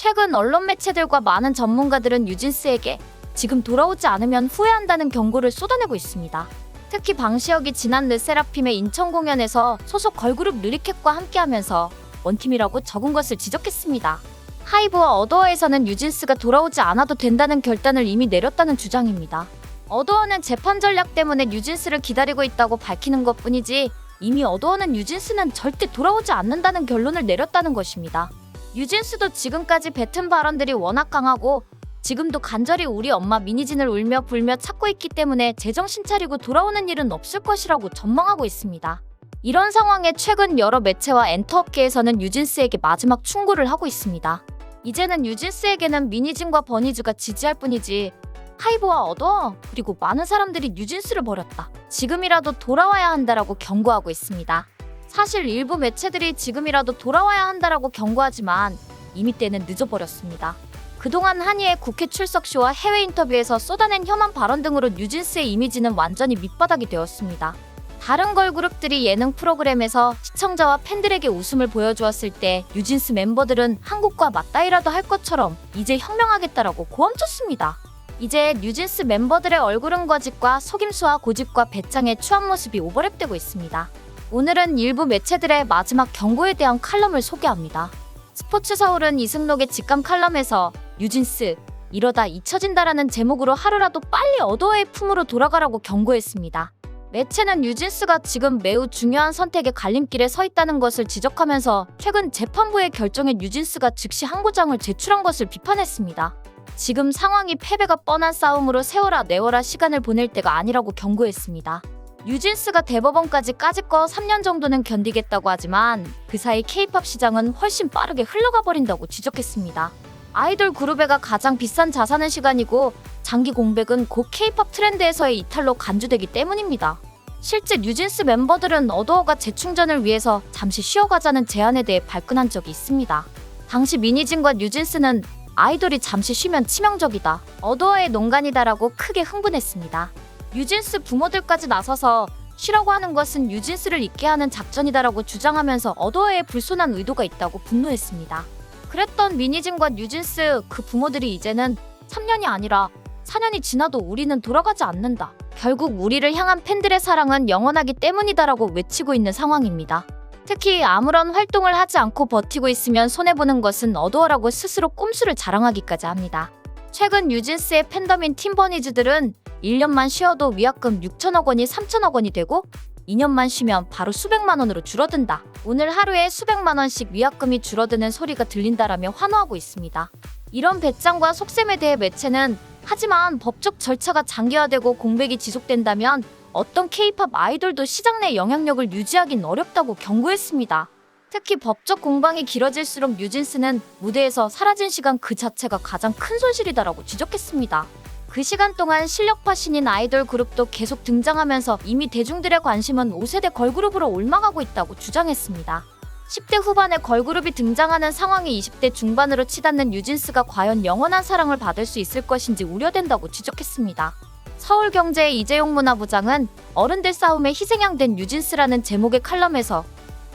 최근 언론 매체들과 많은 전문가들은 뉴진스에게 지금 돌아오지 않으면 후회한다는 경고를 쏟아내고 있습니다. 특히 방시혁이 지난 르세라핌의 인천 공연에서 소속 걸그룹 르리캣과 함께하면서 원팀이라고 적은 것을 지적했습니다. 하이브와 어도어에서는 뉴진스가 돌아오지 않아도 된다는 결단을 이미 내렸다는 주장입니다. 어도어는 재판 전략 때문에 뉴진스를 기다리고 있다고 밝히는 것뿐이지 이미 어도어는 뉴진스는 절대 돌아오지 않는다는 결론을 내렸다는 것입니다. 뉴진스도 지금까지 뱉은 발언들이 워낙 강하고 지금도 간절히 우리 엄마 미니진을 울며 불며 찾고 있기 때문에 제정신 차리고 돌아오는 일은 없을 것이라고 전망하고 있습니다. 이런 상황에 최근 여러 매체와 엔터업계에서는 뉴진스에게 마지막 충고를 하고 있습니다. 이제는 뉴진스에게는 미니진과 버니즈가 지지할 뿐이지 하이브와 어도어 그리고 많은 사람들이 뉴진스를 버렸다. 지금이라도 돌아와야 한다라고 경고하고 있습니다. 사실 일부 매체들이 지금이라도 돌아와야 한다라고 경고하지만 이미 때는 늦어버렸습니다. 그동안 한이의 국회 출석시와 해외 인터뷰에서 쏟아낸 혐한 발언 등으로 뉴진스의 이미지는 완전히 밑바닥이 되었습니다. 다른 걸그룹들이 예능 프로그램에서 시청자와 팬들에게 웃음을 보여주었을 때 뉴진스 멤버들은 한국과 맞다이라도 할 것처럼 이제 혁명하겠다라고 고함쳤습니다. 이제 뉴진스 멤버들의 얼굴은 거짓과 속임수와 고집과 배짱의 추한 모습이 오버랩되고 있습니다. 오늘은 일부 매체들의 마지막 경고에 대한 칼럼을 소개합니다. 스포츠서울은 이승록의 직감 칼럼에서 뉴진스, 이러다 잊혀진다라는 제목으로 하루라도 빨리 어도어의 품으로 돌아가라고 경고했습니다. 매체는 뉴진스가 지금 매우 중요한 선택의 갈림길에 서 있다는 것을 지적하면서 최근 재판부의 결정에 뉴진스가 즉시 항고장을 제출한 것을 비판했습니다. 지금 상황이 패배가 뻔한 싸움으로 세워라 내워라 시간을 보낼 때가 아니라고 경고했습니다. 뉴진스가 대법원까지 까짓 거 3년 정도는 견디겠다고 하지만 그 사이 K-팝 시장은 훨씬 빠르게 흘러가 버린다고 지적했습니다. 아이돌 그룹에가 가장 비싼 자산은 시간이고 장기 공백은 곧 K-팝 트렌드에서의 이탈로 간주되기 때문입니다. 실제 뉴진스 멤버들은 어도어가 재충전을 위해서 잠시 쉬어가자는 제안에 대해 발끈한 적이 있습니다. 당시 미니진과 뉴진스는 아이돌이 잠시 쉬면 치명적이다, 어도어의 농간이다라고 크게 흥분했습니다. 뉴진스 부모들까지 나서서 쉬라고 하는 것은 뉴진스를 잊게 하는 작전이다라고 주장하면서 어도어에 불손한 의도가 있다고 분노했습니다. 그랬던 미니진과 뉴진스 그 부모들이 이제는 3년이 아니라 4년이 지나도 우리는 돌아가지 않는다, 결국 우리를 향한 팬들의 사랑은 영원하기 때문이다라고 외치고 있는 상황입니다. 특히 아무런 활동을 하지 않고 버티고 있으면 손해보는 것은 어도어라고 스스로 꼼수를 자랑하기까지 합니다. 최근 뉴진스의 팬덤인 팀버니즈들은 1년만 쉬어도 위약금 6천억 원이 3천억 원이 되고 2년만 쉬면 바로 수백만 원으로 줄어든다, 오늘 하루에 수백만 원씩 위약금이 줄어드는 소리가 들린다라며 환호하고 있습니다. 이런 배짱과 속셈에 대해 매체는 하지만 법적 절차가 장기화되고 공백이 지속된다면 어떤 K-팝 아이돌도 시장 내 영향력을 유지하긴 어렵다고 경고했습니다. 특히 법적 공방이 길어질수록 뉴진스는 무대에서 사라진 시간 그 자체가 가장 큰 손실이다라고 지적했습니다. 그 시간 동안 실력파 신인 아이돌 그룹도 계속 등장하면서 이미 대중들의 관심은 5세대 걸그룹으로 올라가고 있다고 주장했습니다. 10대 후반에 걸그룹이 등장하는 상황이 20대 중반으로 치닫는 뉴진스가 과연 영원한 사랑을 받을 수 있을 것인지 우려된다고 지적했습니다. 서울경제의 이재용 문화부장은 어른들 싸움에 희생양된 뉴진스라는 제목의 칼럼에서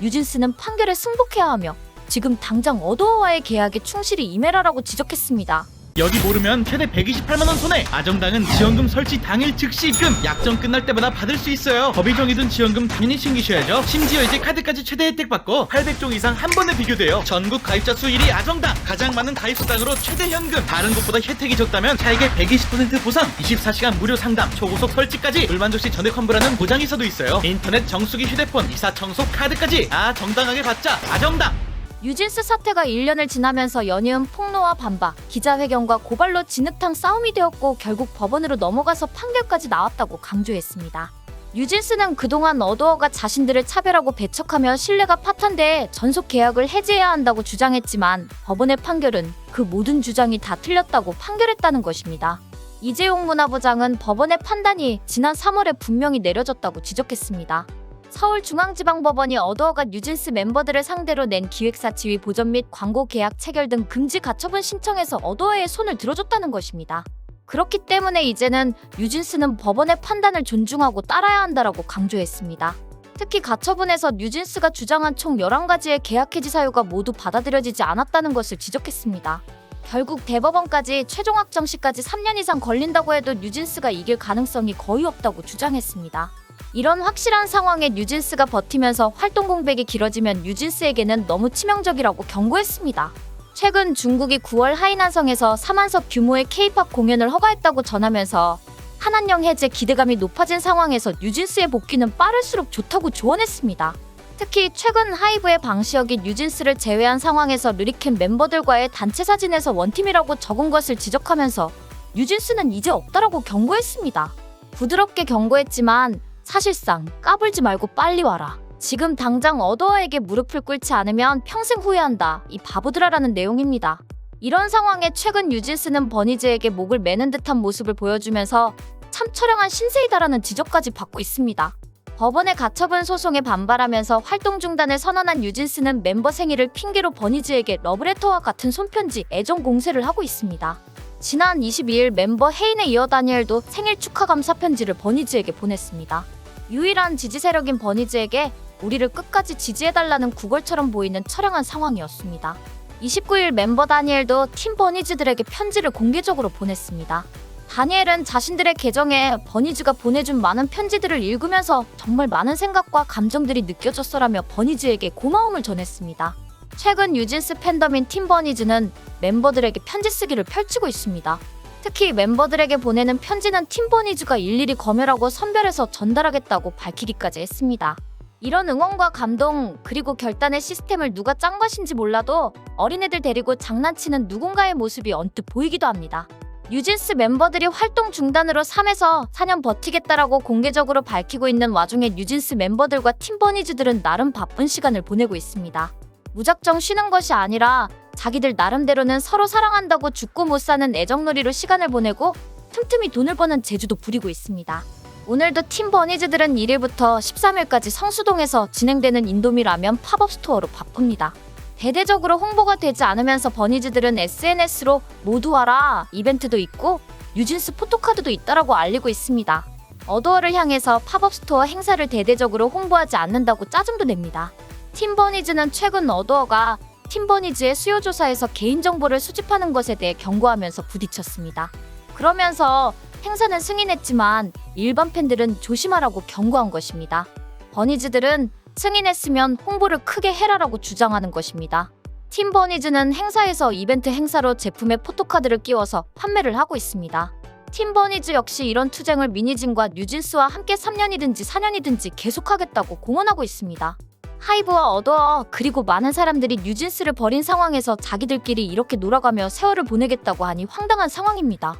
뉴진스는 판결에 승복해야 하며 지금 당장 어도어와의 계약에 충실히 임해라라고 지적했습니다. 여기 모르면 최대 128만 원 손해. 아정당은 지원금 설치 당일 즉시 입금. 약정 끝날 때마다 받을 수 있어요. 법이 정해둔 지원금 당연히 챙기셔야죠. 심지어 이제 카드까지 최대 혜택 받고 800종 이상 한 번에 비교돼요. 전국 가입자 수 1위 아정당. 가장 많은 가입 수당으로 최대 현금. 다른 곳보다 혜택이 적다면 차액의 120% 보상, 24시간 무료 상담, 초고속 설치까지, 불만족 시 전액 환불하는 보장이서도 있어요. 인터넷 정수기, 휴대폰, 이사 청소 카드까지 정당하게 받자. 아정당. 뉴진스 사태가 1년을 지나면서 연이은 폭로와 반박, 기자회견과 고발로 진흙탕 싸움이 되었고 결국 법원으로 넘어가서 판결까지 나왔다고 강조했습니다. 뉴진스는 그동안 어도어가 자신들을 차별하고 배척하며 신뢰가 파탄돼 전속 계약을 해지해야 한다고 주장했지만 법원의 판결은 그 모든 주장이 다 틀렸다고 판결했다는 것입니다. 이재용 문화부장은 법원의 판단이 지난 3월에 분명히 내려졌다고 지적했습니다. 서울중앙지방법원이 어도어가 뉴진스 멤버들을 상대로 낸 기획사 지위 보전 및 광고 계약 체결 등 금지 가처분 신청에서 어도어의 손을 들어줬다는 것입니다. 그렇기 때문에 이제는 뉴진스는 법원의 판단을 존중하고 따라야 한다라고 강조했습니다. 특히 가처분에서 뉴진스가 주장한 총 11가지의 계약 해지 사유가 모두 받아들여지지 않았다는 것을 지적했습니다. 결국 대법원까지 최종 확정 시까지 3년 이상 걸린다고 해도 뉴진스가 이길 가능성이 거의 없다고 주장했습니다. 이런 확실한 상황에 뉴진스가 버티면서 활동 공백이 길어지면 뉴진스에게는 너무 치명적이라고 경고했습니다. 최근 중국이 9월 하이난성에서 4만석 규모의 K-팝 공연을 허가했다고 전하면서 한한령 해제 기대감이 높아진 상황에서 뉴진스의 복귀는 빠를수록 좋다고 조언했습니다. 특히 최근 하이브의 방시혁이 뉴진스를 제외한 상황에서 르리캠 멤버들과의 단체 사진에서 원팀이라고 적은 것을 지적하면서 뉴진스는 이제 없다라고 경고했습니다. 부드럽게 경고했지만 사실상 까불지 말고 빨리 와라. 지금 당장 어더어에게 무릎을 꿇지 않으면 평생 후회한다. 이 바보들아라는 내용입니다. 이런 상황에 최근 뉴진스는 버니즈에게 목을 매는 듯한 모습을 보여주면서 참 처량한 신세이다라는 지적까지 받고 있습니다. 법원의 가처분 소송에 반발하면서 활동 중단을 선언한 뉴진스는 멤버 생일을 핑계로 버니즈에게 러브레터와 같은 손편지, 애정 공세를 하고 있습니다. 지난 22일 멤버 헤인에 이어 다니엘도 생일 축하 감사 편지를 버니즈에게 보냈습니다. 유일한 지지 세력인 버니즈에게 우리를 끝까지 지지해달라는 구걸처럼 보이는 처량한 상황이었습니다. 29일 멤버 다니엘도 팀 버니즈들에게 편지를 공개적으로 보냈습니다. 다니엘은 자신들의 계정에 버니즈가 보내준 많은 편지들을 읽으면서 정말 많은 생각과 감정들이 느껴졌어라며 버니즈에게 고마움을 전했습니다. 최근 뉴진스 팬덤인 팀 버니즈는 멤버들에게 편지 쓰기를 펼치고 있습니다. 특히 멤버들에게 보내는 편지는 팀 버니즈가 일일이 검열하고 선별해서 전달하겠다고 밝히기까지 했습니다. 이런 응원과 감동 그리고 결단의 시스템을 누가 짠 것인지 몰라도 어린애들 데리고 장난치는 누군가의 모습이 언뜻 보이기도 합니다. 뉴진스 멤버들이 활동 중단으로 3에서 4년 버티겠다라고 공개적으로 밝히고 있는 와중에 뉴진스 멤버들과 팀 버니즈들은 나름 바쁜 시간을 보내고 있습니다. 무작정 쉬는 것이 아니라 자기들 나름대로는 서로 사랑한다고 죽고 못 사는 애정놀이로 시간을 보내고 틈틈이 돈을 버는 재주도 부리고 있습니다. 오늘도 팀 버니즈들은 1일부터 13일까지 성수동에서 진행되는 인도미 라면 팝업 스토어로 바쁩니다. 대대적으로 홍보가 되지 않으면서 버니즈들은 SNS로 모두 와라 이벤트도 있고 뉴진스 포토카드도 있다라고 알리고 있습니다. 어도어를 향해서 팝업 스토어 행사를 대대적으로 홍보하지 않는다고 짜증도 냅니다. 팀 버니즈는 최근 어도어가 팀 버니즈의 수요조사에서 개인정보를 수집하는 것에 대해 경고하면서 부딪혔습니다. 그러면서 행사는 승인했지만 일반 팬들은 조심하라고 경고한 것입니다. 버니즈들은 승인했으면 홍보를 크게 해라라고 주장하는 것입니다. 팀 버니즈는 행사에서 이벤트 행사로 제품에 포토카드를 끼워서 판매를 하고 있습니다. 팀 버니즈 역시 이런 투쟁을 미니진과 뉴진스와 함께 3년이든지 4년이든지 계속하겠다고 공언하고 있습니다. 하이브와 어더어 그리고 많은 사람들이 뉴진스를 버린 상황에서 자기들끼리 이렇게 놀아가며 세월을 보내겠다고 하니 황당한 상황입니다.